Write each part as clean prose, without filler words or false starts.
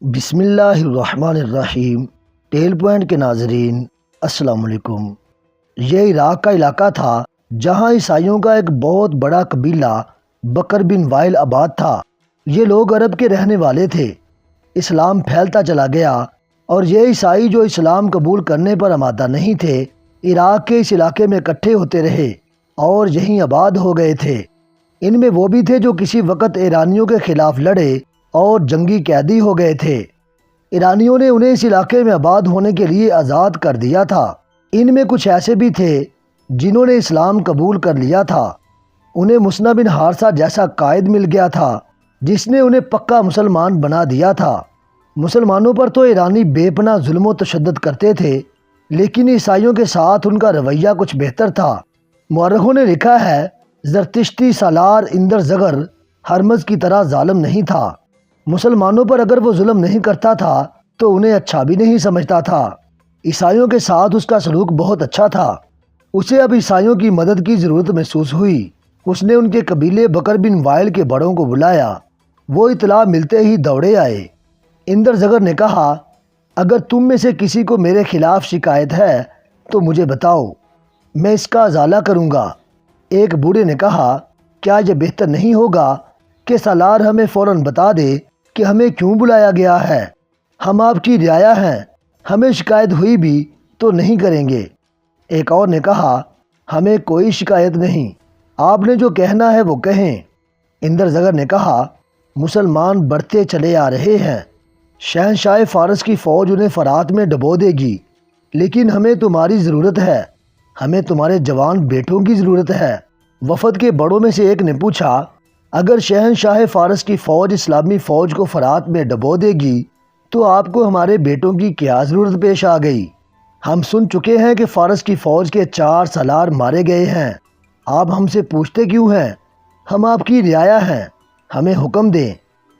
بسم اللہ الرحمن الرحیم۔ ٹیل پوائنٹ کے ناظرین السلام علیکم۔ یہ عراق کا علاقہ تھا جہاں عیسائیوں کا ایک بہت بڑا قبیلہ بکر بن وائل آباد تھا۔ یہ لوگ عرب کے رہنے والے تھے۔ اسلام پھیلتا چلا گیا اور یہ عیسائی جو اسلام قبول کرنے پر آمادہ نہیں تھے عراق کے اس علاقے میں اکٹھے ہوتے رہے اور یہیں آباد ہو گئے تھے۔ ان میں وہ بھی تھے جو کسی وقت ایرانیوں کے خلاف لڑے اور جنگی قیدی ہو گئے تھے۔ ایرانیوں نے انہیں اس علاقے میں آباد ہونے کے لیے آزاد کر دیا تھا۔ ان میں کچھ ایسے بھی تھے جنہوں نے اسلام قبول کر لیا تھا۔ انہیں مسنع بن حارثہ جیسا قائد مل گیا تھا جس نے انہیں پکا مسلمان بنا دیا تھا۔ مسلمانوں پر تو ایرانی بے پناہ ظلم و تشدد کرتے تھے، لیکن عیسائیوں کے ساتھ ان کا رویہ کچھ بہتر تھا۔ مورخوں نے لکھا ہے زرتشتی سالار اندر زغر ہرمز کی طرح ظالم نہیں تھا۔ مسلمانوں پر اگر وہ ظلم نہیں کرتا تھا تو انہیں اچھا بھی نہیں سمجھتا تھا۔ عیسائیوں کے ساتھ اس کا سلوک بہت اچھا تھا۔ اسے اب عیسائیوں کی مدد کی ضرورت محسوس ہوئی۔ اس نے ان کے قبیلے بکر بن وائل کے بڑوں کو بلایا۔ وہ اطلاع ملتے ہی دوڑے آئے۔ اندر زغر نے کہا، اگر تم میں سے کسی کو میرے خلاف شکایت ہے تو مجھے بتاؤ، میں اس کا ازالہ کروں گا۔ ایک بوڑھے نے کہا، کیا یہ بہتر نہیں ہوگا کہ سالار ہمیں فوراً بتا دے کہ ہمیں کیوں بلایا گیا ہے؟ ہم آپ کی رعایا ہیں، ہمیں شکایت ہوئی بھی تو نہیں کریں گے۔ ایک اور نے کہا، ہمیں کوئی شکایت نہیں، آپ نے جو کہنا ہے وہ کہیں۔ اندر زغر نے کہا، مسلمان بڑھتے چلے آ رہے ہیں، شہنشاہ فارس کی فوج انہیں فرات میں ڈبو دے گی، لیکن ہمیں تمہاری ضرورت ہے، ہمیں تمہارے جوان بیٹوں کی ضرورت ہے۔ وفد کے بڑوں میں سے ایک نے پوچھا، اگر شہنشاہ فارس کی فوج اسلامی فوج کو فرات میں ڈبو دے گی تو آپ کو ہمارے بیٹوں کی کیا ضرورت پیش آ گئی؟ ہم سن چکے ہیں کہ فارس کی فوج کے 4 سالار مارے گئے ہیں، آپ ہم سے پوچھتے کیوں ہیں؟ ہم آپ کی رعایا ہیں، ہمیں حکم دیں،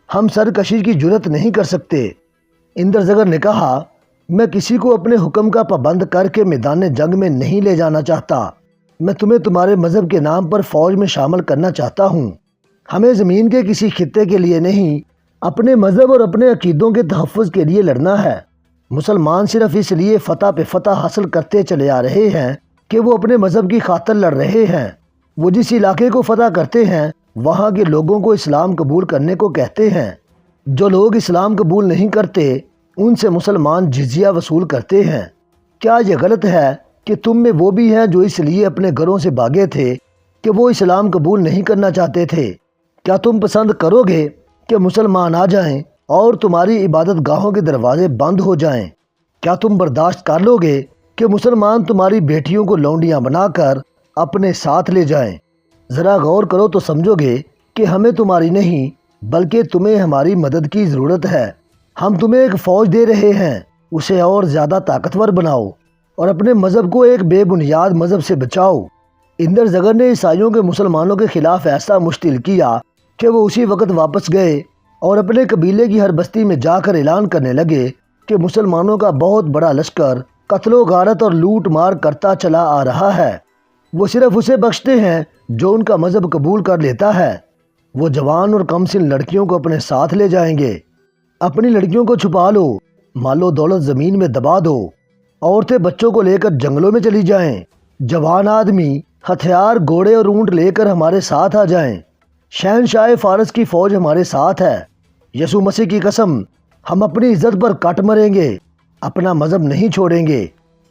ہم سرکشی کی جرت نہیں کر سکتے۔ اندر زغر نے کہا، میں کسی کو اپنے حکم کا پابند کر کے میدان جنگ میں نہیں لے جانا چاہتا، میں تمہیں تمہارے مذہب کے نام پر فوج میں شامل کرنا چاہتا ہوں۔ ہمیں زمین کے کسی خطے کے لیے نہیں، اپنے مذہب اور اپنے عقیدوں کے تحفظ کے لیے لڑنا ہے۔ مسلمان صرف اس لیے فتح پہ فتح حاصل کرتے چلے آ رہے ہیں کہ وہ اپنے مذہب کی خاطر لڑ رہے ہیں۔ وہ جس علاقے کو فتح کرتے ہیں وہاں کے لوگوں کو اسلام قبول کرنے کو کہتے ہیں۔ جو لوگ اسلام قبول نہیں کرتے ان سے مسلمان جزیہ وصول کرتے ہیں۔ کیا یہ غلط ہے کہ تم میں وہ بھی ہیں جو اس لیے اپنے گھروں سے بھاگے تھے کہ وہ اسلام قبول نہیں کرنا چاہتے تھے؟ کیا تم پسند کرو گے کہ مسلمان آ جائیں اور تمہاری عبادت گاہوں کے دروازے بند ہو جائیں؟ کیا تم برداشت کر لو گے کہ مسلمان تمہاری بیٹیوں کو لونڈیاں بنا کر اپنے ساتھ لے جائیں؟ ذرا غور کرو تو سمجھو گے کہ ہمیں تمہاری نہیں بلکہ تمہیں ہماری مدد کی ضرورت ہے۔ ہم تمہیں ایک فوج دے رہے ہیں، اسے اور زیادہ طاقتور بناؤ اور اپنے مذہب کو ایک بے بنیاد مذہب سے بچاؤ۔ اندر زغر نے عیسائیوں کے مسلمانوں کے خلاف ایسا مشتعل کیا کہ وہ اسی وقت واپس گئے اور اپنے قبیلے کی ہر بستی میں جا کر اعلان کرنے لگے کہ مسلمانوں کا بہت بڑا لشکر قتل و غارت اور لوٹ مار کرتا چلا آ رہا ہے۔ وہ صرف اسے بخشتے ہیں جو ان کا مذہب قبول کر لیتا ہے۔ وہ جوان اور کم سن لڑکیوں کو اپنے ساتھ لے جائیں گے۔ اپنی لڑکیوں کو چھپا لو، مال و دولت زمین میں دبا دو، عورتیں بچوں کو لے کر جنگلوں میں چلی جائیں، جوان آدمی ہتھیار گھوڑے اور اونٹ لے کر ہمارے ساتھ آ جائیں۔ شہنشاہ فارس کی فوج ہمارے ساتھ ہے، یسوع مسیح کی قسم ہم اپنی عزت پر کٹ مریں گے، اپنا مذہب نہیں چھوڑیں گے۔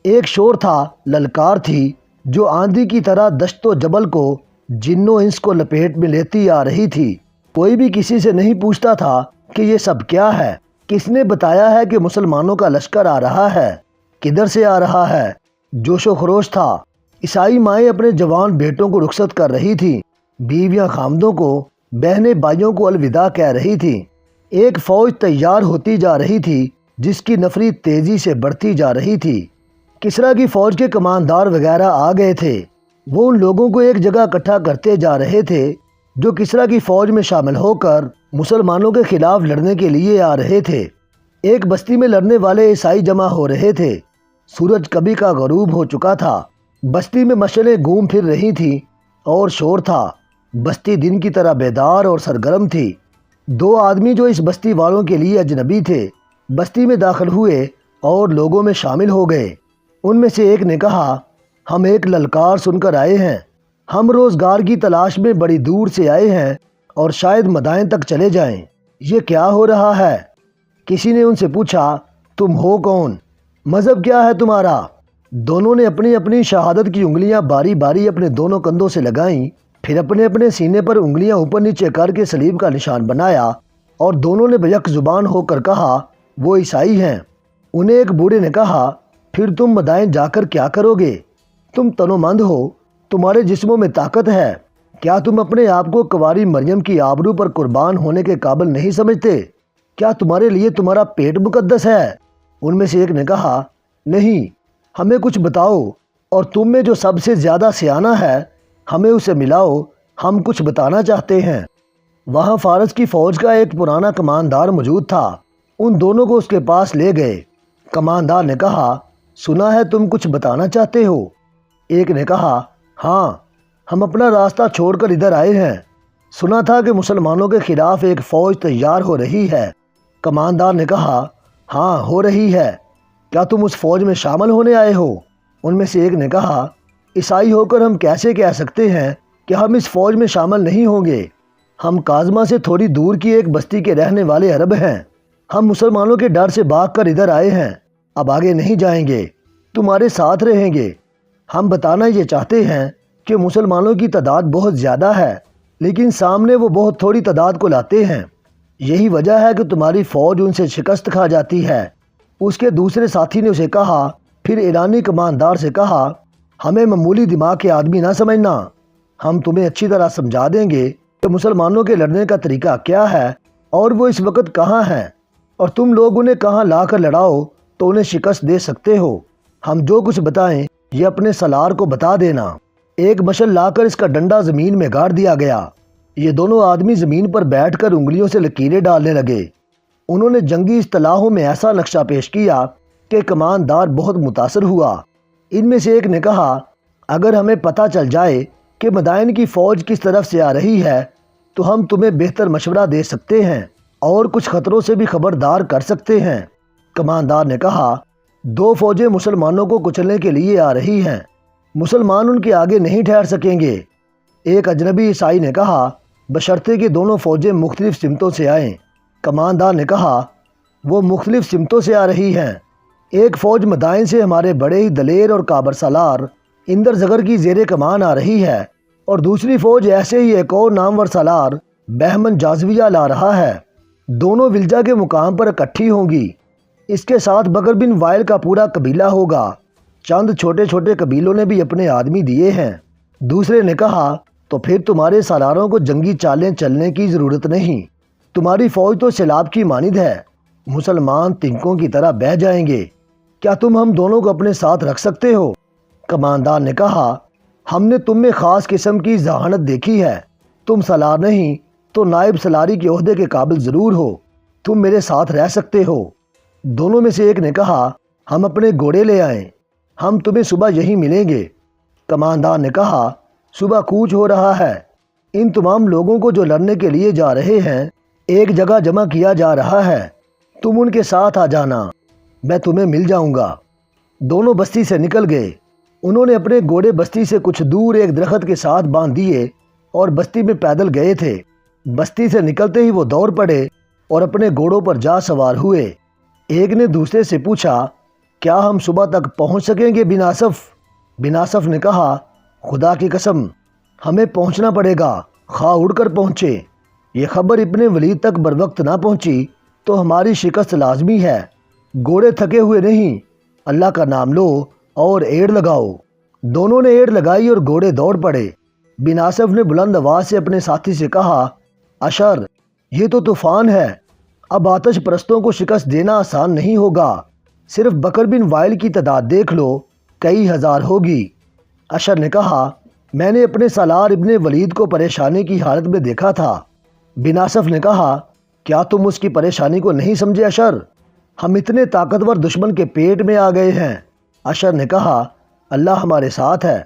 ایک شور تھا، للکار تھی جو آندھی کی طرح دشت و جبل کو جن و انس کو لپیٹ میں لیتی آ رہی تھی۔ کوئی بھی کسی سے نہیں پوچھتا تھا کہ یہ سب کیا ہے، کس نے بتایا ہے کہ مسلمانوں کا لشکر آ رہا ہے، کدھر سے آ رہا ہے۔ جوش و خروش تھا۔ عیسائی مائیں اپنے جوان بیٹوں کو رخصت کر رہی تھیں، بیویاں خامدوں کو، بہنیں بھائیوں کو الوداع کہہ رہی تھیں۔ ایک فوج تیار ہوتی جا رہی تھی جس کی نفری تیزی سے بڑھتی جا رہی تھی۔ کسریٰ کی فوج کے کماندار وغیرہ آ گئے تھے۔ وہ ان لوگوں کو ایک جگہ اکٹھا کرتے جا رہے تھے جو کسریٰ کی فوج میں شامل ہو کر مسلمانوں کے خلاف لڑنے کے لیے آ رہے تھے۔ ایک بستی میں لڑنے والے عیسائی جمع ہو رہے تھے۔ سورج کبھی کا غروب ہو چکا تھا۔ بستی میں مشعلیں گھوم پھر رہی تھیں اور شور تھا۔ بستی دن کی طرح بیدار اور سرگرم تھی۔ 2 آدمی جو اس بستی والوں کے لیے اجنبی تھے بستی میں داخل ہوئے اور لوگوں میں شامل ہو گئے۔ ان میں سے ایک نے کہا، ہم ایک للکار سن کر آئے ہیں، ہم روزگار کی تلاش میں بڑی دور سے آئے ہیں اور شاید مدائن تک چلے جائیں، یہ کیا ہو رہا ہے؟ کسی نے ان سے پوچھا، تم ہو کون؟ مذہب کیا ہے تمہارا؟ دونوں نے اپنی اپنی شہادت کی انگلیاں باری باری اپنے دونوں کندھوں سے لگائیں، پھر اپنے اپنے سینے پر انگلیاں اوپر نیچے کر کے صلیب کا نشان بنایا، اور دونوں نے بیک زبان ہو کر کہا، وہ عیسائی ہیں۔ انہیں ایک بوڑھے نے کہا، پھر تم مدائن جا کر کیا کرو گے؟ تم تنومند ہو، تمہارے جسموں میں طاقت ہے، کیا تم اپنے آپ کو کنواری مریم کی آبرو پر قربان ہونے کے قابل نہیں سمجھتے؟ کیا تمہارے لیے تمہارا پیٹ مقدس ہے؟ ان میں سے ایک نے کہا، نہیں، ہمیں کچھ بتاؤ، اور تم میں جو سب سے زیادہ سیانہ ہے ہمیں اسے ملاؤ، ہم کچھ بتانا چاہتے ہیں۔ وہاں فارس کی فوج کا ایک پرانا کماندار موجود تھا، ان دونوں کو اس کے پاس لے گئے۔ کماندار نے کہا، سنا ہے تم کچھ بتانا چاہتے ہو؟ ایک نے کہا، ہاں، ہم اپنا راستہ چھوڑ کر ادھر آئے ہیں، سنا تھا کہ مسلمانوں کے خلاف ایک فوج تیار ہو رہی ہے۔ کماندار نے کہا، ہاں ہو رہی ہے، کیا تم اس فوج میں شامل ہونے آئے ہو؟ ان میں سے ایک نے کہا، عیسائی ہو کر ہم کیسے کہہ سکتے ہیں کہ ہم اس فوج میں شامل نہیں ہوں گے؟ ہم کاظمہ سے تھوڑی دور کی ایک بستی کے رہنے والے عرب ہیں، ہم مسلمانوں کے ڈر سے بھاگ کر ادھر آئے ہیں، اب آگے نہیں جائیں گے، تمہارے ساتھ رہیں گے۔ ہم بتانا یہ چاہتے ہیں کہ مسلمانوں کی تعداد بہت زیادہ ہے، لیکن سامنے وہ بہت تھوڑی تعداد کو لاتے ہیں، یہی وجہ ہے کہ تمہاری فوج ان سے شکست کھا جاتی ہے۔ اس کے دوسرے ساتھی نے اسے کہا، پھر ایرانی کماندار سے کہا، ہمیں معمولی دماغ کے آدمی نہ سمجھنا، ہم تمہیں اچھی طرح سمجھا دیں گے کہ مسلمانوں کے لڑنے کا طریقہ کیا ہے اور وہ اس وقت کہاں ہیں، اور تم لوگ انہیں کہاں لا کر لڑاؤ تو انہیں شکست دے سکتے ہو۔ ہم جو کچھ بتائیں یہ اپنے سالار کو بتا دینا۔ ایک مشل لا کر اس کا ڈنڈا زمین میں گاڑ دیا گیا۔ یہ دونوں آدمی زمین پر بیٹھ کر انگلیوں سے لکیریں ڈالنے لگے۔ انہوں نے جنگی اصطلاحوں میں ایسا نقشہ پیش کیا کہ کماندار بہت متاثر ہوا۔ ان میں سے ایک نے کہا، اگر ہمیں پتہ چل جائے کہ مدائن کی فوج کس طرف سے آ رہی ہے تو ہم تمہیں بہتر مشورہ دے سکتے ہیں اور کچھ خطروں سے بھی خبردار کر سکتے ہیں۔ کماندار نے کہا، دو فوجیں مسلمانوں کو کچلنے کے لیے آ رہی ہیں، مسلمان ان کے آگے نہیں ٹھہر سکیں گے۔ ایک اجنبی عیسائی نے کہا، بشرطے کہ دونوں فوجیں مختلف سمتوں سے آئیں۔ کماندار نے کہا، وہ مختلف سمتوں سے آ رہی ہیں، ایک فوج مدائن سے ہمارے بڑے ہی دلیر اور کابر سالار اندر زغر کی زیر کمان آ رہی ہے، اور دوسری فوج ایسے ہی ایک اور نامور سالار بہمن جازویہ لا رہا ہے، دونوں ولجا کے مقام پر اکٹھی ہوں گی۔ اس کے ساتھ بکر بن وائل کا پورا قبیلہ ہوگا، چند چھوٹے چھوٹے قبیلوں نے بھی اپنے آدمی دیے ہیں۔ دوسرے نے کہا، تو پھر تمہارے سالاروں کو جنگی چالیں چلنے کی ضرورت نہیں، تمہاری فوج تو سیلاب کی مانند ہے، مسلمان تنکوں کی طرح بہہ جائیں گے، کیا تم ہم دونوں کو اپنے ساتھ رکھ سکتے ہو؟ کماندار نے کہا، ہم نے تم میں خاص قسم کی ذہانت دیکھی ہے، تم سالار نہیں تو نائب سالاری کے عہدے کے قابل ضرور ہو، تم میرے ساتھ رہ سکتے ہو۔ دونوں میں سے ایک نے کہا، ہم اپنے گھوڑے لے آئیں، ہم تمہیں صبح یہیں ملیں گے۔ کماندار نے کہا، صبح کوچ ہو رہا ہے، ان تمام لوگوں کو جو لڑنے کے لیے جا رہے ہیں ایک جگہ جمع کیا جا رہا ہے، تم ان کے ساتھ آ جانا، میں تمہیں مل جاؤں گا۔ دونوں بستی سے نکل گئے۔ انہوں نے اپنے گھوڑے بستی سے کچھ دور ایک درخت کے ساتھ باندھ دیے اور بستی میں پیدل گئے تھے۔ بستی سے نکلتے ہی وہ دوڑ پڑے اور اپنے گھوڑوں پر جا سوار ہوئے۔ ایک نے دوسرے سے پوچھا، کیا ہم صبح تک پہنچ سکیں گے بن آصف؟ بن آصف نے کہا، خدا کی قسم ہمیں پہنچنا پڑے گا، خواہ اڑ کر پہنچے۔ یہ خبر ابن ولید تک بروقت نہ پہنچی تو ہماری شکست لازمی ہے۔ گھوڑے تھکے ہوئے نہیں، اللہ کا نام لو اور ایڑ لگاؤ۔ دونوں نے ایڑ لگائی اور گھوڑے دوڑ پڑے۔ بن آصف نے بلند آواز سے اپنے ساتھی سے کہا، اشر، یہ تو طوفان ہے، اب آتش پرستوں کو شکست دینا آسان نہیں ہوگا، صرف بکر بن وائل کی تعداد دیکھ لو، کئی ہزار ہوگی۔ اشر نے کہا، میں نے اپنے سالار ابن ولید کو پریشانی کی حالت میں دیکھا تھا۔ بن آصف نے کہا، کیا تم اس کی پریشانی کو نہیں سمجھے اشر؟ ہم اتنے طاقتور دشمن کے پیٹ میں آ گئے ہیں۔ اشر نے کہا، اللہ ہمارے ساتھ ہے،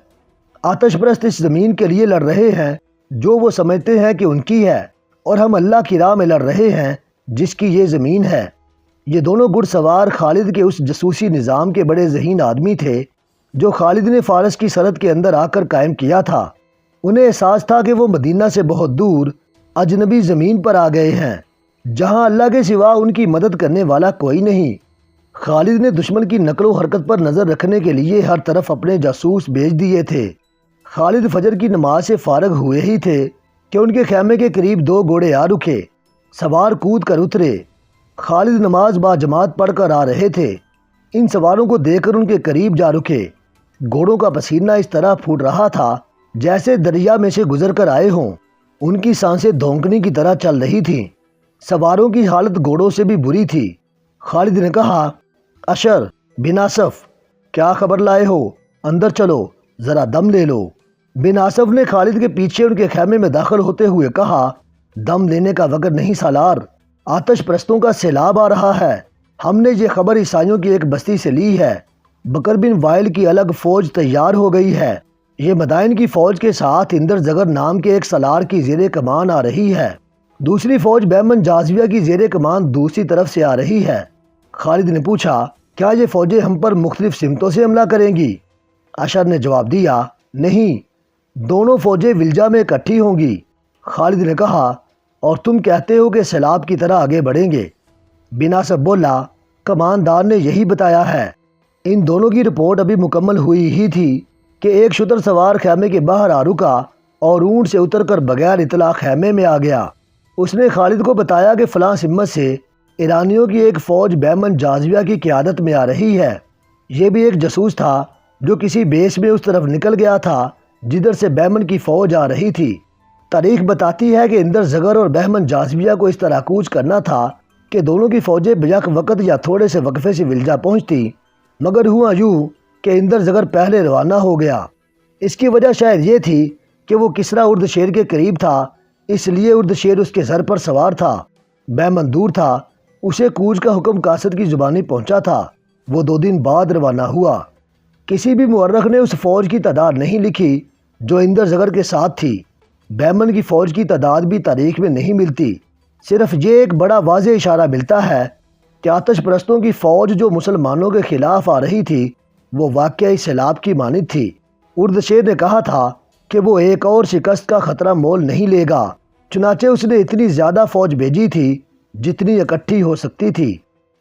آتش پرست اس زمین کے لیے لڑ رہے ہیں جو وہ سمجھتے ہیں کہ ان کی ہے، اور ہم اللہ کی راہ میں لڑ رہے ہیں جس کی یہ زمین ہے۔ یہ دونوں گھڑ سوار خالد کے اس جاسوسی نظام کے بڑے ذہین آدمی تھے جو خالد نے فارس کی سرحد کے اندر آ کر قائم کیا تھا۔ انہیں احساس تھا کہ وہ مدینہ سے بہت دور اجنبی زمین پر آ گئے ہیں جہاں اللہ کے سوا ان کی مدد کرنے والا کوئی نہیں۔ خالد نے دشمن کی نقل و حرکت پر نظر رکھنے کے لیے ہر طرف اپنے جاسوس بھیج دیے تھے۔ خالد فجر کی نماز سے فارغ ہوئے ہی تھے کہ ان کے خیمے کے قریب دو گھوڑے آ رکے۔ سوار کود کر اترے۔ خالد نماز با جماعت پڑھ کر آ رہے تھے۔ ان سواروں کو دیکھ کر ان کے قریب جا رکے۔ گھوڑوں کا پسینہ اس طرح پھوٹ رہا تھا جیسے دریا میں سے گزر کر آئے ہوں۔ ان کی سانسیں دھونکنے کی طرح چل رہی تھیں۔ سواروں کی حالت گھوڑوں سے بھی بری تھی۔ خالد نے کہا، اشر بن آصف، کیا خبر لائے ہو؟ اندر چلو، ذرا دم لے لو۔ بن آصف نے خالد کے پیچھے ان کے خیمے میں داخل ہوتے ہوئے کہا، دم لینے کا وقت نہیں سالار، آتش پرستوں کا سیلاب آ رہا ہے۔ ہم نے یہ خبر عیسائیوں کی ایک بستی سے لی ہے۔ بکر بن وائل کی الگ فوج تیار ہو گئی ہے۔ یہ مدائن کی فوج کے ساتھ اندر زغر نام کے ایک سالار کی زیر کمان آ رہی ہے۔ دوسری فوج بہمن جازیہ کی زیر کمان دوسری طرف سے آ رہی ہے۔ خالد نے پوچھا، کیا یہ فوجیں ہم پر مختلف سمتوں سے حملہ کریں گی؟ اشر نے جواب دیا، نہیں، دونوں فوجیں ولجا میں اکٹھی ہوں گی۔ خالد نے کہا، اور تم کہتے ہو کہ سیلاب کی طرح آگے بڑھیں گے؟ بن آصف بولا، کماندار نے یہی بتایا ہے۔ ان دونوں کی رپورٹ ابھی مکمل ہوئی ہی تھی کہ ایک شتر سوار خیمے کے باہر آ رکا اور اونٹ سے اتر کر بغیر اطلاع خیمے میں آ گیا۔ اس نے خالد کو بتایا کہ فلاں سمت سے ایرانیوں کی ایک فوج بہمن جازیہ کی قیادت میں آ رہی ہے۔ یہ بھی ایک جاسوس تھا جو کسی بیس میں اس طرف نکل گیا تھا جدھر سے بہمن کی فوج آ رہی تھی۔ تاریخ بتاتی ہے کہ اندر زغر اور بہمن جازیہ کو اس طرح کوچ کرنا تھا کہ دونوں کی فوجیں بیک وقت یا تھوڑے سے وقفے سے ولجا پہنچتی، مگر ہوا یوں کہ اندر زغر پہلے روانہ ہو گیا۔ اس کی وجہ شاید یہ تھی کہ وہ کسریٰ اردشیر کے قریب تھا، اس لیے اردشیر اس کے سر پر سوار تھا۔ بہمن دور تھا، اسے کوچ کا حکم قاصد کی زبانی پہنچا تھا۔ وہ 2 دن بعد روانہ ہوا۔ کسی بھی مورخ نے اس فوج کی تعداد نہیں لکھی جو اندر زغر کے ساتھ تھی۔ بہمن کی فوج کی تعداد بھی تاریخ میں نہیں ملتی۔ صرف یہ ایک بڑا واضح اشارہ ملتا ہے کہ آتش پرستوں کی فوج جو مسلمانوں کے خلاف آ رہی تھی وہ واقعی سیلاب کی مانند تھی۔ اردشیر نے کہا تھا کہ وہ ایک اور شکست کا خطرہ مول نہیں لے گا، چنانچہ اس نے اتنی زیادہ فوج بھیجی تھی جتنی اکٹھی ہو سکتی تھی۔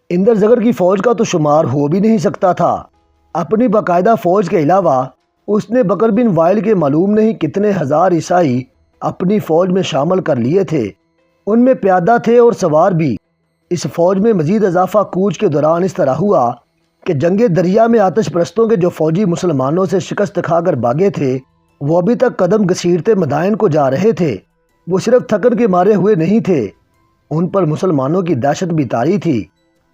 اندر زغر کی فوج کا تو شمار ہو بھی نہیں سکتا تھا۔ اپنی باقاعدہ فوج کے علاوہ اس نے بکر بن وائل کے معلوم نہیں کتنے ہزار عیسائی اپنی فوج میں شامل کر لیے تھے۔ ان میں پیادہ تھے اور سوار بھی۔ اس فوج میں مزید اضافہ کوچ کے دوران اس طرح ہوا کہ جنگ دریا میں آتش پرستوں کے جو فوجی مسلمانوں سے شکست کھا کر بھاگے تھے وہ ابھی تک قدم گھسیٹتے مدائن کو جا رہے تھے۔ وہ صرف تھکن کے مارے ہوئے نہیں تھے، ان پر مسلمانوں کی دہشت بھی طاری تھی۔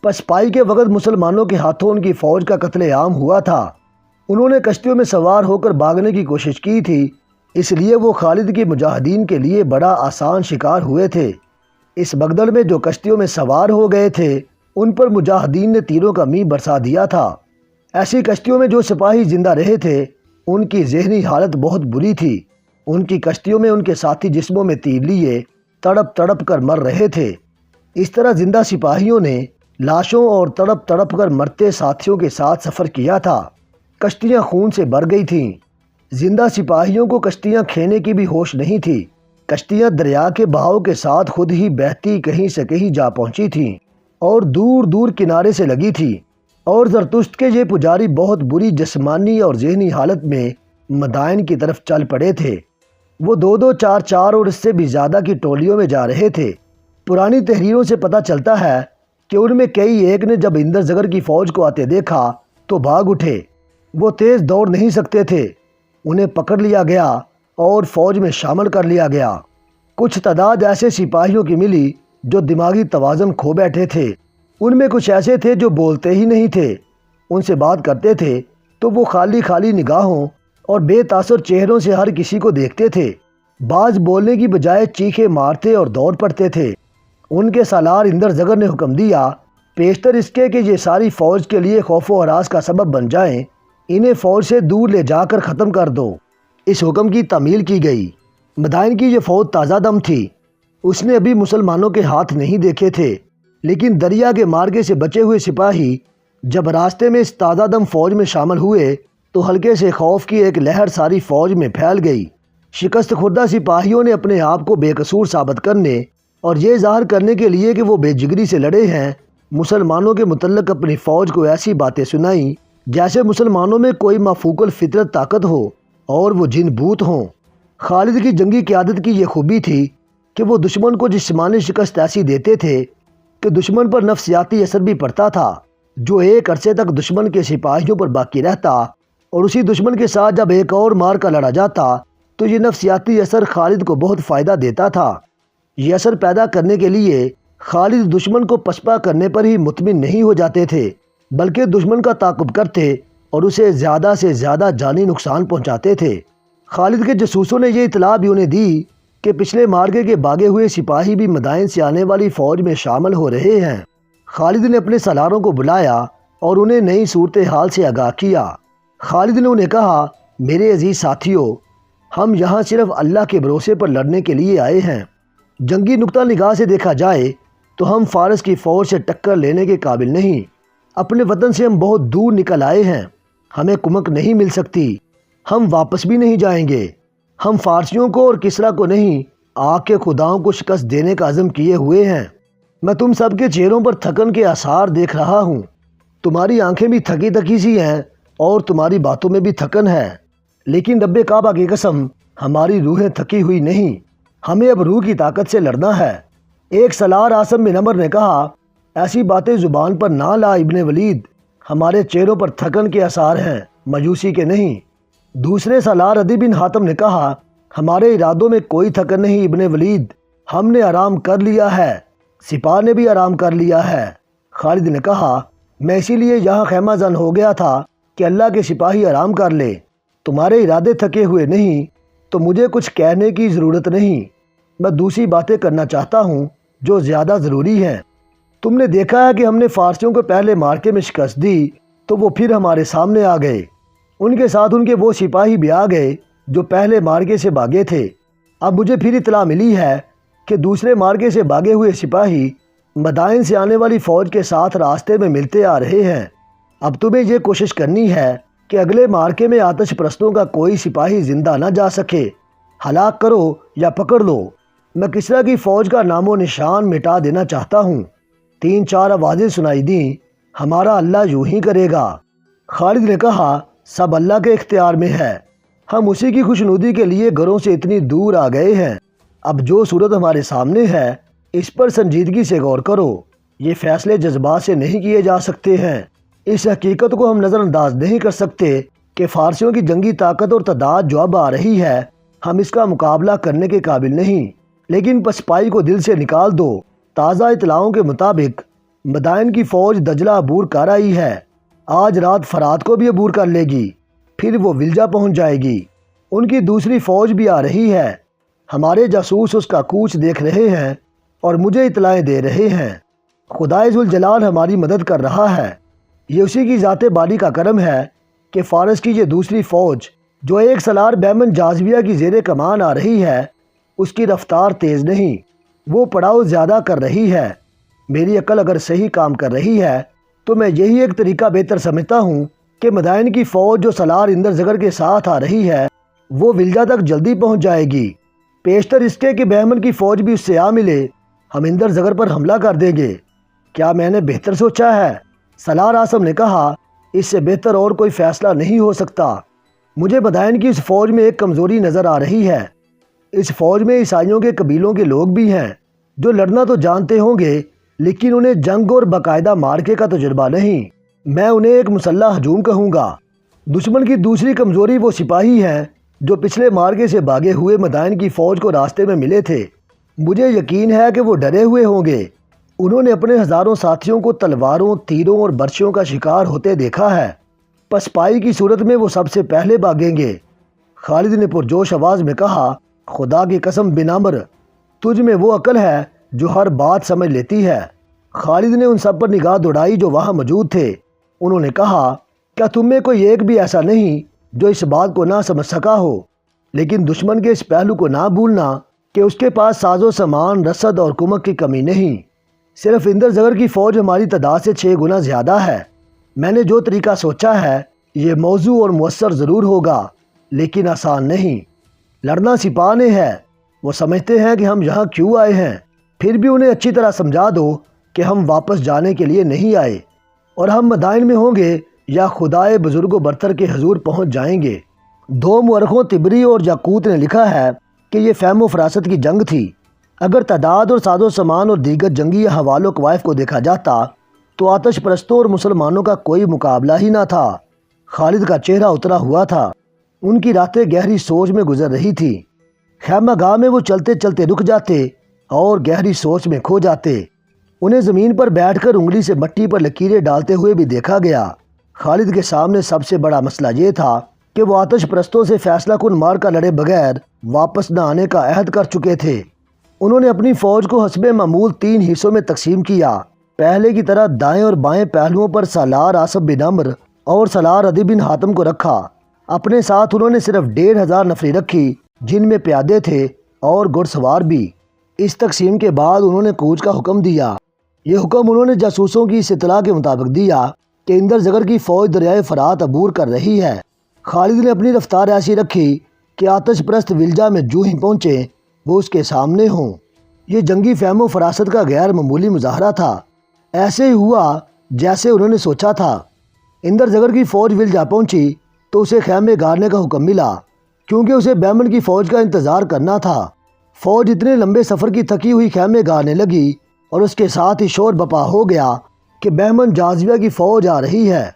پسپائی کے وقت مسلمانوں کے ہاتھوں ان کی فوج کا قتل عام ہوا تھا۔ انہوں نے کشتیوں میں سوار ہو کر بھاگنے کی کوشش کی تھی، اس لیے وہ خالد کے مجاہدین کے لیے بڑا آسان شکار ہوئے تھے۔ اس بگدڑ میں جو کشتیوں میں سوار ہو گئے تھے ان پر مجاہدین نے تیروں کا میح برسا دیا تھا۔ ایسی کشتیوں میں جو سپاہی زندہ رہے تھے ان کی ذہنی حالت بہت بری تھی۔ ان کی کشتیوں میں ان کے ساتھی جسموں میں تیر لیے تڑپ تڑپ کر مر رہے تھے۔ اس طرح زندہ سپاہیوں نے لاشوں اور تڑپ تڑپ کر مرتے ساتھیوں کے ساتھ سفر کیا تھا۔ کشتیاں خون سے بھر گئی تھیں۔ زندہ سپاہیوں کو کشتیاں کھینے کی بھی ہوش نہیں تھی۔ کشتیاں دریا کے بہاؤ کے ساتھ خود ہی بہتی کہیں سے کہیں جا پہنچی تھیں اور دور دور کنارے سے لگی تھی، اور زرتشت کے یہ پجاری بہت بری جسمانی اور ذہنی حالت میں مدائن کی طرف چل پڑے تھے۔ وہ 2-2 4-4 اور اس سے بھی زیادہ کی ٹولیوں میں جا رہے تھے۔ پرانی تحریروں سے پتہ چلتا ہے کہ ان میں کئی ایک نے جب اندر زغر کی فوج کو آتے دیکھا تو بھاگ اٹھے۔ وہ تیز دوڑ نہیں سکتے تھے، انہیں پکڑ لیا گیا اور فوج میں شامل کر لیا گیا۔ کچھ تعداد ایسے سپاہیوں کی ملی جو دماغی توازن کھو بیٹھے تھے۔ ان میں کچھ ایسے تھے جو بولتے ہی نہیں تھے، ان سے بات کرتے تھے تو وہ خالی خالی نگاہوں اور بے تاثر چہروں سے ہر کسی کو دیکھتے تھے۔ بعض بولنے کی بجائے چیخے مارتے اور دوڑ پڑتے تھے۔ ان کے سالار اندر زغر نے حکم دیا، پیشتر اس کے کہ یہ ساری فوج کے لیے خوف و ہراس کا سبب بن جائیں، انہیں فوج سے دور لے جا کر ختم کر دو۔ اس حکم کی تعمیل کی گئی۔ مدائن کی یہ فوج تازہ دم تھی، اس نے ابھی مسلمانوں کے ہاتھ نہیں دیکھے تھے۔ لیکن دریا کے مارکے سے بچے ہوئے سپاہی جب راستے میں اس تازہ دم فوج میں شامل ہوئے تو ہلکے سے خوف کی ایک لہر ساری فوج میں پھیل گئی۔ شکست خوردہ سپاہیوں نے اپنے آپ کو بے قصور ثابت کرنے اور یہ ظاہر کرنے کے لیے کہ وہ بے جگری سے لڑے ہیں، مسلمانوں کے متعلق اپنی فوج کو ایسی باتیں سنائیں جیسے مسلمانوں میں کوئی مفوق الفطرت طاقت ہو اور وہ جن بھوت ہوں۔ خالد کی جنگی قیادت کی یہ خوبی تھی کہ وہ دشمن کو جسمانی شکست ایسی دیتے تھے کہ دشمن پر نفسیاتی اثر بھی پڑتا تھا، جو ایک عرصے تک دشمن کے سپاہیوں پر باقی رہتا، اور اسی دشمن کے ساتھ جب ایک اور مار کا لڑا جاتا تو یہ نفسیاتی اثر خالد کو بہت فائدہ دیتا تھا۔ یہ اثر پیدا کرنے کے لیے خالد دشمن کو پسپا کرنے پر ہی مطمئن نہیں ہو جاتے تھے، بلکہ دشمن کا تعاقب کرتے اور اسے زیادہ سے زیادہ جانی نقصان پہنچاتے تھے۔ خالد کے جاسوسوں نے یہ اطلاع بھی انہیں دی کہ پچھلے مارکے کے بھاگے ہوئے سپاہی بھی مدائن سے آنے والی فوج میں شامل ہو رہے ہیں۔ خالد نے اپنے سالاروں کو بلایا اور انہیں نئی صورتحال سے آگاہ کیا۔ خالد نے انہیں کہا، میرے عزیز ساتھیوں، ہم یہاں صرف اللہ کے بھروسے پر لڑنے کے لیے آئے ہیں۔ جنگی نقطہ نگاہ سے دیکھا جائے تو ہم فارس کی فوج سے ٹکر لینے کے قابل نہیں۔ اپنے وطن سے ہم بہت دور نکل آئے ہیں، ہمیں کمک نہیں مل سکتی، ہم واپس بھی نہیں جائیں گے۔ ہم فارسیوں کو اور کسریٰ کو نہیں، آگ کے خداؤں کو شکست دینے کا عزم کیے ہوئے ہیں۔ میں تم سب کے چہروں پر تھکن کے آثار دیکھ رہا ہوں، تمہاری آنکھیں بھی تھکی تھکی سی ہیں اور تمہاری باتوں میں بھی تھکن ہے، لیکن رب کعبہ کی قسم ہماری روحیں تھکی ہوئی نہیں، ہمیں اب روح کی طاقت سے لڑنا ہے۔ ایک سالار عاصم بن عمر نے کہا، ایسی باتیں زبان پر نہ لا ابن ولید، ہمارے چہروں پر تھکن کے آثار ہیں، مایوسی کے نہیں۔ دوسرے سالار عدی بن حاتم نے کہا، ہمارے ارادوں میں کوئی تھکن نہیں ابن ولید، ہم نے آرام کر لیا ہے، سپاہ نے بھی آرام کر لیا ہے۔ خالد نے کہا، میں اسی لیے یہاں خیمہ زن ہو گیا تھا کہ اللہ کے سپاہی آرام کر لے، تمہارے ارادے تھکے ہوئے نہیں تو مجھے کچھ کہنے کی ضرورت نہیں، میں دوسری باتیں کرنا چاہتا ہوں جو زیادہ ضروری ہیں۔ تم نے دیکھا ہے کہ ہم نے فارسیوں کو پہلے مارکے میں شکست دی تو وہ پھر ہمارے سامنے آ گئے، ان کے ساتھ ان کے وہ سپاہی بھی آ گئے جو پہلے مارکے سے بھاگے تھے۔ اب مجھے پھر اطلاع ملی ہے کہ دوسرے مارکے سے بھاگے ہوئے سپاہی مدائن سے آنے والی فوج کے ساتھ راستے میں ملتے آ رہے ہیں۔ اب تمہیں یہ کوشش کرنی ہے کہ اگلے مارکے میں آتش پرستوں کا کوئی سپاہی زندہ نہ جا سکے، ہلاک کرو یا پکڑ لو، میں کسریٰ کی فوج کا نام و نشان مٹا دینا چاہتا ہوں۔ 3-4 آوازیں سنائی دیں، ہمارا اللہ یوں ہی کرے گا۔ خالد نے کہا، سب اللہ کے اختیار میں ہے، ہم اسی کی خوشنودی کے لیے گھروں سے اتنی دور آ گئے ہیں، اب جو صورت ہمارے سامنے ہے اس پر سنجیدگی سے غور کرو، یہ فیصلے جذبات سے نہیں کیے جا سکتے ہیں۔ اس حقیقت کو ہم نظر انداز نہیں کر سکتے کہ فارسیوں کی جنگی طاقت اور تعداد جو اب آ رہی ہے ہم اس کا مقابلہ کرنے کے قابل نہیں، لیکن پسپائی کو دل سے نکال دو۔ تازہ اطلاعوں کے مطابق مدائن کی فوج دجلہ عبور کر آئی ہے، آج رات فرات کو بھی عبور کر لے گی، پھر وہ ولجہ پہنچ جائے گی۔ ان کی دوسری فوج بھی آ رہی ہے، ہمارے جاسوس اس کا کوچ دیکھ رہے ہیں اور مجھے اطلاعیں دے رہے ہیں۔ خدائے ذوالجلال ہماری مدد کر رہا ہے، یہ اسی کی ذات باری کا کرم ہے کہ فارس کی یہ دوسری فوج جو ایک سالار بہمن جازویہ کی زیر کمان آ رہی ہے اس کی رفتار تیز نہیں، وہ پڑاؤ زیادہ کر رہی ہے۔ میری عقل اگر صحیح کام کر رہی ہے تو میں یہی ایک طریقہ بہتر سمجھتا ہوں کہ مدائن کی فوج جو سالار اندر زگر کے ساتھ آ رہی ہے وہ ولجہ تک جلدی پہنچ جائے گی، پیشتر اس کے کہ بہمن کی فوج بھی اس سے آ ملے، ہم اندر زگر پر حملہ کر دیں گے۔ کیا میں نے بہتر سوچا ہے؟ سالار عاصم نے کہا، اس سے بہتر اور کوئی فیصلہ نہیں ہو سکتا۔ مجھے مدائن کی اس فوج میں ایک کمزوری نظر آ رہی ہے، اس فوج میں عیسائیوں کے قبیلوں کے لوگ بھی ہیں جو لڑنا تو جانتے ہوں گے لیکن انہیں جنگ اور باقاعدہ مارکے کا تجربہ نہیں، میں انہیں ایک مسلح ہجوم کہوں گا۔ دشمن کی دوسری کمزوری وہ سپاہی ہیں جو پچھلے مارکے سے بھاگے ہوئے مدائن کی فوج کو راستے میں ملے تھے، مجھے یقین ہے کہ وہ ڈرے ہوئے ہوں گے، انہوں نے اپنے ہزاروں ساتھیوں کو تلواروں، تیروں اور برچھیوں کا شکار ہوتے دیکھا ہے، پسپائی کی صورت میں وہ سب سے پہلے بھاگیں گے۔ خالد نے پرجوش آواز میں کہا، خدا کی قسم بن عمر، تجھ میں وہ عقل ہے جو ہر بات سمجھ لیتی ہے۔ خالد نے ان سب پر نگاہ دوڑائی جو وہاں موجود تھے، انہوں نے کہا، کیا تم میں کوئی ایک بھی ایسا نہیں جو اس بات کو نہ سمجھ سکا ہو، لیکن دشمن کے اس پہلو کو نہ بھولنا کہ اس کے پاس ساز و سامان، رسد اور کمک کی کمی نہیں، صرف اندر زغر کی فوج ہماری تعداد سے 6 گنا زیادہ ہے۔ میں نے جو طریقہ سوچا ہے یہ موزوں اور مؤثر ضرور ہوگا، لیکن آسان نہیں۔ لڑنا سپاہ نے ہے۔ وہ سمجھتے ہیں کہ ہم یہاں کیوں آئے ہیں۔ پھر بھی انہیں اچھی طرح سمجھا دو کہ ہم واپس جانے کے لیے نہیں آئے، اور ہم مدائن میں ہوں گے یا خدائے بزرگ و برتر کے حضور پہنچ جائیں گے۔ 2 مورخوں طبری اور یاقوت نے لکھا ہے کہ یہ فہم و فراست کی جنگ تھی۔ اگر تعداد اور ساز و سامان اور دیگر جنگی حوال و قوائف کو دیکھا جاتا تو آتش پرستوں اور مسلمانوں کا کوئی مقابلہ ہی نہ تھا۔ خالد کا چہرہ اترا ہوا تھا۔ ان کی راتیں گہری سوچ میں گزر رہی تھی۔ خیمہ گاہ میں وہ چلتے چلتے رک جاتے اور گہری سوچ میں کھو جاتے۔ انہیں زمین پر بیٹھ کر انگلی سے مٹی پر لکیریں ڈالتے ہوئے بھی دیکھا گیا۔ خالد کے سامنے سب سے بڑا مسئلہ یہ تھا کہ وہ آتش پرستوں سے فیصلہ کن مار کا لڑے بغیر واپس نہ آنے کا عہد کر چکے تھے۔ انہوں نے اپنی فوج کو حسب معمول 3 حصوں میں تقسیم کیا۔ پہلے کی طرح دائیں اور بائیں پہلوؤں پر سالار آصف بن عمرو اور سالار عدی بن حاتم کو رکھا۔ اپنے ساتھ انہوں نے صرف 1500 نفری رکھی، جن میں پیادے تھے اور گھڑ سوار بھی۔ اس تقسیم کے بعد انہوں نے کوچ کا حکم دیا۔ یہ حکم انہوں نے جاسوسوں کی اس اطلاع کے مطابق دیا کہ اندر زغر کی فوج دریائے فرات عبور کر رہی ہے۔ خالد نے اپنی رفتار ایسی رکھی کہ آتش پرست ولجا میں جو ہی پہنچے وہ اس کے سامنے ہوں۔ یہ جنگی فہم و فراست کا غیر معمولی مظاہرہ تھا۔ ایسے ہی ہوا جیسے انہوں نے سوچا تھا۔ اندر زغر کی فوج ولجا پہنچی تو اسے خیمے گاڑنے کا حکم ملا، کیونکہ اسے بہمن کی فوج کا انتظار کرنا تھا۔ فوج اتنے لمبے سفر کی تھکی ہوئی خیمے گاڑنے لگی اور اس کے ساتھ ہی شور بپا ہو گیا کہ بہمن جازیہ کی فوج آ رہی ہے۔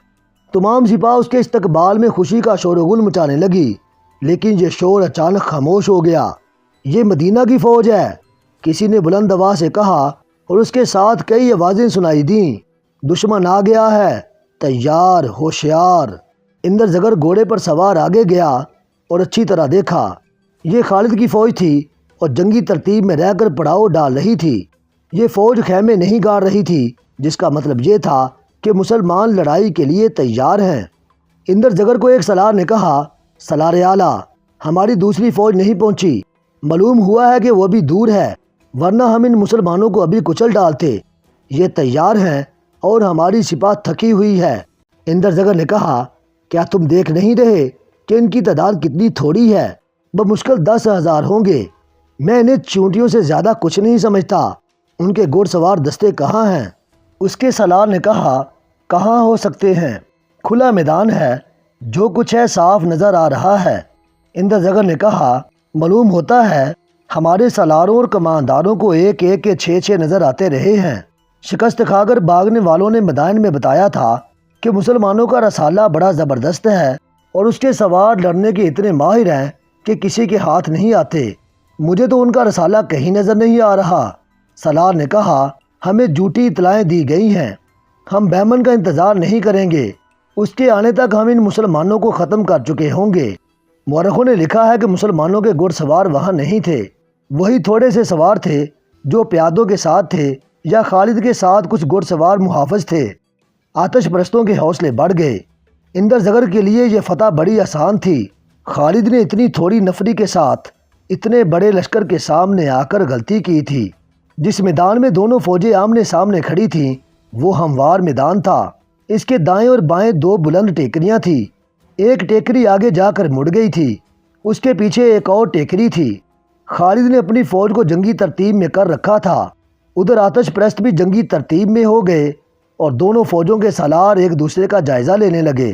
تمام سپاہ اس کے استقبال میں خوشی کا شور و غل مچانے لگی، لیکن یہ شور اچانک خاموش ہو گیا۔ یہ مدینہ کی فوج ہے، کسی نے بلند آواز سے کہا، اور اس کے ساتھ کئی آوازیں سنائی دیں۔ دشمن آ گیا ہے، تیار، ہوشیار۔ اندر زغر گھوڑے پر سوار آگے گیا اور اچھی طرح دیکھا۔ یہ خالد کی فوج تھی اور جنگی ترتیب میں رہ کر پڑاؤ ڈال رہی تھی۔ یہ فوج خیمے نہیں گاڑ رہی تھی، جس کا مطلب یہ تھا کہ مسلمان لڑائی کے لیے تیار ہیں۔ اندر زغر کو ایک سالار نے کہا، سالار اعلیٰ، ہماری دوسری فوج نہیں پہنچی۔ معلوم ہوا ہے کہ وہ بھی دور ہے، ورنہ ہم ان مسلمانوں کو ابھی کچل ڈالتے۔ یہ تیار ہیں اور ہماری سپاہ تھکی ہوئی ہے۔ اندر زغر نے کہا، کیا تم دیکھ نہیں رہے کہ ان کی تعداد کتنی تھوڑی ہے؟ بمشکل 10,000 ہوں گے۔ میں انہیں چونٹیوں سے زیادہ کچھ نہیں سمجھتا۔ ان کے گھوڑ سوار دستے کہاں ہیں؟ اس کے سالار نے کہا، کہاں ہو سکتے ہیں؟ کھلا میدان ہے، جو کچھ ہے صاف نظر آ رہا ہے۔ اندر زغر نے کہا، معلوم ہوتا ہے ہمارے سالاروں اور کمانداروں کو ایک ایک کے 6 نظر آتے رہے ہیں۔ شکست کھا کر بھاگنے والوں نے مدائن میں بتایا تھا کہ مسلمانوں کا رسالہ بڑا زبردست ہے اور اس کے سوار لڑنے کے اتنے ماہر ہیں کہ کسی کے ہاتھ نہیں آتے۔ مجھے تو ان کا رسالہ کہیں نظر نہیں آ رہا۔ سالار نے کہا، ہمیں جھوٹی اطلاعیں دی گئی ہیں۔ ہم بہمن کا انتظار نہیں کریں گے، اس کے آنے تک ہم ان مسلمانوں کو ختم کر چکے ہوں گے۔ مورخوں نے لکھا ہے کہ مسلمانوں کے گھڑ سوار وہاں نہیں تھے۔ وہی تھوڑے سے سوار تھے جو پیادوں کے ساتھ تھے، یا خالد کے ساتھ کچھ گھڑ سوار محافظ تھے۔ آتش پرستوں کے حوصلے بڑھ گئے۔ اندر زغر کے لیے یہ فتح بڑی آسان تھی۔ خالد نے اتنی تھوڑی نفری کے ساتھ اتنے بڑے لشکر کے سامنے آ کر غلطی کی تھی۔ جس میدان میں دونوں فوجیں آمنے سامنے کھڑی تھیں وہ ہموار میدان تھا۔ اس کے دائیں اور بائیں 2 بلند ٹیکریاں تھیں۔ ایک ٹیکری آگے جا کر مڑ گئی تھی، اس کے پیچھے ایک اور ٹیکری تھی۔ خالد نے اپنی فوج کو جنگی ترتیب میں کر رکھا تھا۔ ادھر آتش پرست بھی جنگی ترتیب میں ہو گئے اور دونوں فوجوں کے سالار ایک دوسرے کا جائزہ لینے لگے۔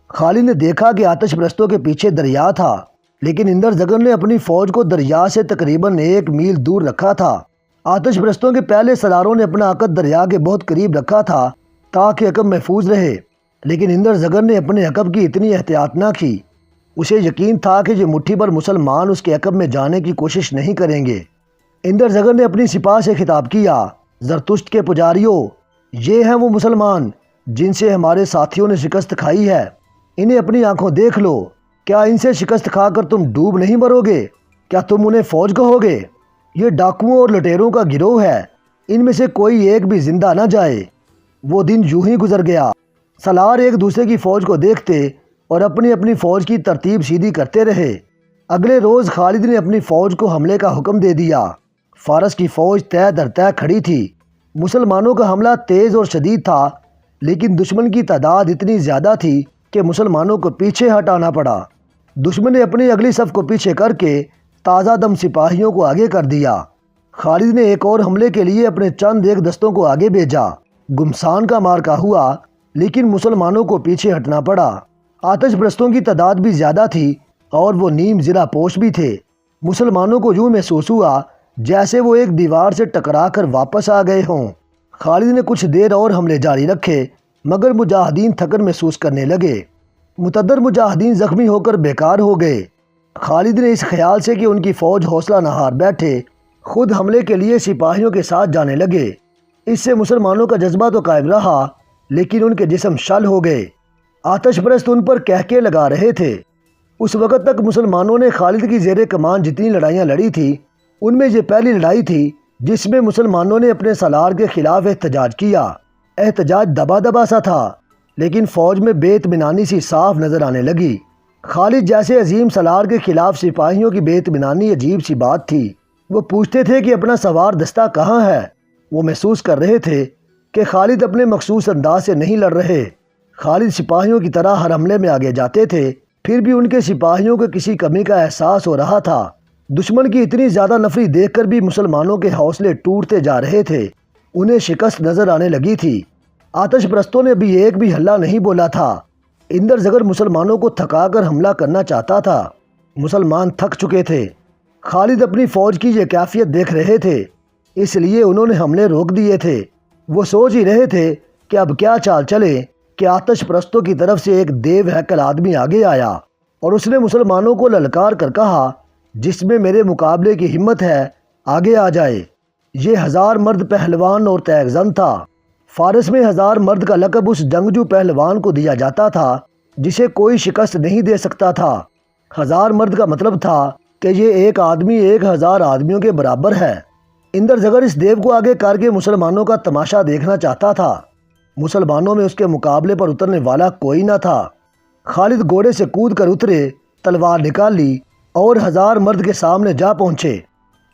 خالد نے دیکھا کہ آتش پرستوں کے پیچھے دریا تھا، لیکن اندر زغر نے اپنی فوج کو دریا سے تقریباً 1 میل دور رکھا تھا۔ آتش پرستوں کے پہلے سالاروں نے اپنا عقد دریا کے بہت قریب رکھا تھا تاکہ عقب محفوظ رہے، لیکن اندر زغر نے اپنے عقب کی اتنی احتیاط نہ کی۔ اسے یقین تھا کہ یہ مٹھی بھر مسلمان اس کے عقب میں جانے کی کوشش نہیں کریں گے۔ اندر زغر نے اپنی سپاہ سے خطاب کیا، زرتشت کے پجاریوں، یہ ہیں وہ مسلمان جن سے ہمارے ساتھیوں نے شکست کھائی ہے۔ انہیں اپنی آنکھوں دیکھ لو۔ کیا ان سے شکست کھا کر تم ڈوب نہیں مرو گے؟ کیا تم انہیں فوج کہو گے؟ یہ ڈاکوؤں اور لٹیروں کا گروہ ہے، ان میں سے کوئی ایک بھی زندہ نہ جائے۔ وہ دن یوں ہی گزر گیا۔ سالار ایک دوسرے کی فوج کو دیکھتے اور اپنی اپنی فوج کی ترتیب سیدھی کرتے رہے۔ اگلے روز خالد نے اپنی فوج کو حملے کا حکم دے دیا۔ فارس کی فوج طے در طے کھڑی تھی۔ مسلمانوں کا حملہ تیز اور شدید تھا، لیکن دشمن کی تعداد اتنی زیادہ تھی کہ مسلمانوں کو پیچھے ہٹانا پڑا۔ دشمن نے اپنی اگلی صف کو پیچھے کر کے تازہ دم سپاہیوں کو آگے کر دیا۔ خالد نے ایک اور حملے کے لیے اپنے چند ایک دستوں کو آگے بھیجا۔ گمسان کا مارکا ہوا، لیکن مسلمانوں کو پیچھے ہٹنا پڑا۔ آتش پرستوں کی تعداد بھی زیادہ تھی اور وہ نیم ضلع پوش بھی تھے۔ مسلمانوں کو یوں محسوس ہوا جیسے وہ ایک دیوار سے ٹکرا کر واپس آ گئے ہوں۔ خالد نے کچھ دیر اور حملے جاری رکھے، مگر مجاہدین تھکن محسوس کرنے لگے۔ متعدد مجاہدین زخمی ہو کر بیکار ہو گئے۔ خالد نے اس خیال سے کہ ان کی فوج حوصلہ نہ ہار بیٹھے، خود حملے کے لیے سپاہیوں کے ساتھ جانے لگے۔ اس سے مسلمانوں کا جذبہ تو قائم رہا، لیکن ان کے جسم شل ہو گئے۔ آتش پرست ان پر کہکے لگا رہے تھے۔ اس وقت تک مسلمانوں نے خالد کی زیر کمان جتنی لڑائیاں لڑی تھیں، ان میں یہ پہلی لڑائی تھی جس میں مسلمانوں نے اپنے سالار کے خلاف احتجاج کیا۔ احتجاج دبا دبا سا تھا، لیکن فوج میں بے اطمینانی سی صاف نظر آنے لگی۔ خالد جیسے عظیم سالار کے خلاف سپاہیوں کی بے اطمینانی عجیب سی بات تھی۔ وہ پوچھتے تھے کہ اپنا سوار دستہ کہاں ہے۔ وہ محسوس کر رہے تھے کہ خالد اپنے مخصوص انداز سے نہیں لڑ رہے۔ خالد سپاہیوں کی طرح ہر حملے میں آگے جاتے تھے، پھر بھی ان کے سپاہیوں کو کسی کمی کا احساس ہو رہا تھا۔ دشمن کی اتنی زیادہ نفری دیکھ کر بھی مسلمانوں کے حوصلے ٹوٹتے جا رہے تھے۔ انہیں شکست نظر آنے لگی تھی۔ آتش پرستوں نے ابھی ایک بھی ہلہ نہیں بولا تھا۔ اندر زگر مسلمانوں کو تھکا کر حملہ کرنا چاہتا تھا۔ مسلمان تھک چکے تھے۔ خالد اپنی فوج کی یہ کیفیت دیکھ رہے تھے، اس لیے انہوں نے حملے روک دیے تھے۔ وہ سوچ ہی رہے تھے کہ اب کیا چال چلے کہ آتش پرستوں کی طرف سے ایک دیو ہیکل آدمی آگے آیا اور اس نے مسلمانوں کو للکار کر کہا، جس میں میرے مقابلے کی ہمت ہے آگے آ جائے۔ یہ 1000 مرد پہلوان اور تیغ زن تھا۔ فارس میں 1000 مرد کا لقب اس جنگجو پہلوان کو دیا جاتا تھا جسے کوئی شکست نہیں دے سکتا تھا۔ 1000 مرد کا مطلب تھا کہ یہ ایک آدمی 1000 آدمیوں کے برابر ہے۔ اندر زگر اس دیو کو آگے کر کے مسلمانوں کا تماشا دیکھنا چاہتا تھا۔ مسلمانوں میں اس کے مقابلے پر اترنے والا کوئی نہ تھا۔ خالد گھوڑے سے کود کر اترے، تلوار نکال لی اور 1000 مرد کے سامنے جا پہنچے۔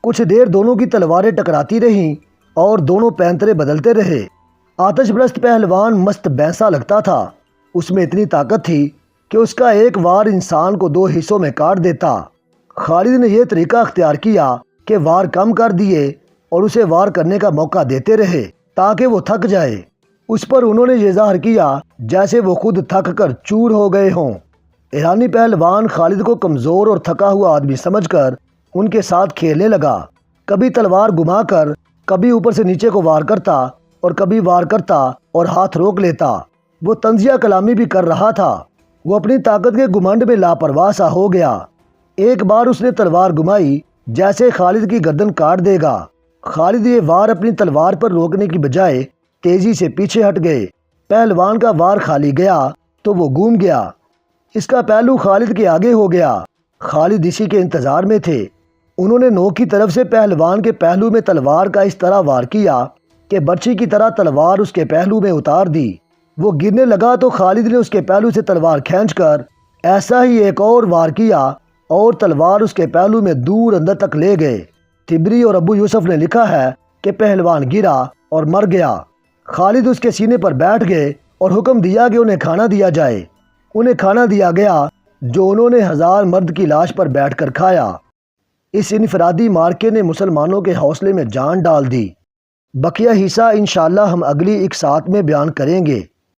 کچھ دیر دونوں کی تلواریں ٹکراتی رہیں اور دونوں پینترے بدلتے رہے۔ آتش پرست پہلوان مست بینسا لگتا تھا۔ اس میں اتنی طاقت تھی کہ اس کا ایک وار انسان کو 2 حصوں میں کاٹ دیتا۔ خالد نے یہ طریقہ اختیار کیا کہ وار کم کر دیے اور اسے وار کرنے کا موقع دیتے رہے تاکہ وہ تھک جائے۔ اس پر انہوں نے یہ ظاہر کیا جیسے وہ خود تھک کر چور ہو گئے ہوں۔ ایرانی پہلوان خالد کو کمزور اور تھکا ہوا آدمی سمجھ کر ان کے ساتھ کھیلنے لگا۔ کبھی تلوار گھما کر، کبھی اوپر سے نیچے کو وار کرتا اور کبھی وار کرتا اور ہاتھ روک لیتا۔ وہ طنزیہ کلامی بھی کر رہا تھا۔ وہ اپنی طاقت کے گھمنڈ میں لاپرواہ سا ہو گیا۔ ایک بار اس نے تلوار گھمائی جیسے خالد کی گردن کاٹ دے گا۔ خالد یہ وار اپنی تلوار پر روکنے کی بجائے تیزی سے پیچھے ہٹ گئے۔ پہلوان کا وار خالی گیا تو وہ گھوم گیا۔ اس کا پہلو خالد کے آگے ہو گیا۔ خالد اسی کے انتظار میں تھے۔ انہوں نے نوک کی طرف سے پہلوان کے پہلو میں تلوار کا اس طرح وار کیا کہ برچھی کی طرح تلوار اس کے پہلو میں اتار دی۔ وہ گرنے لگا تو خالد نے اس کے پہلو سے تلوار کھینچ کر ایسا ہی ایک اور وار کیا اور تلوار اس کے پہلو میں دور اندر تک لے گئے۔ طبری اور ابو یوسف نے لکھا ہے کہ پہلوان گرا اور مر گیا۔ خالد اس کے سینے پر بیٹھ گئے اور حکم دیا کہ انہیں کھانا دیا جائے۔ انہیں کھانا دیا گیا جو انہوں نے 1000 مرد کی لاش پر بیٹھ کر کھایا۔ اس انفرادی مارکے نے مسلمانوں کے حوصلے میں جان ڈال دی۔ بقیہ حصہ انشاءاللہ ہم اگلی اقساط میں بیان کریں گے۔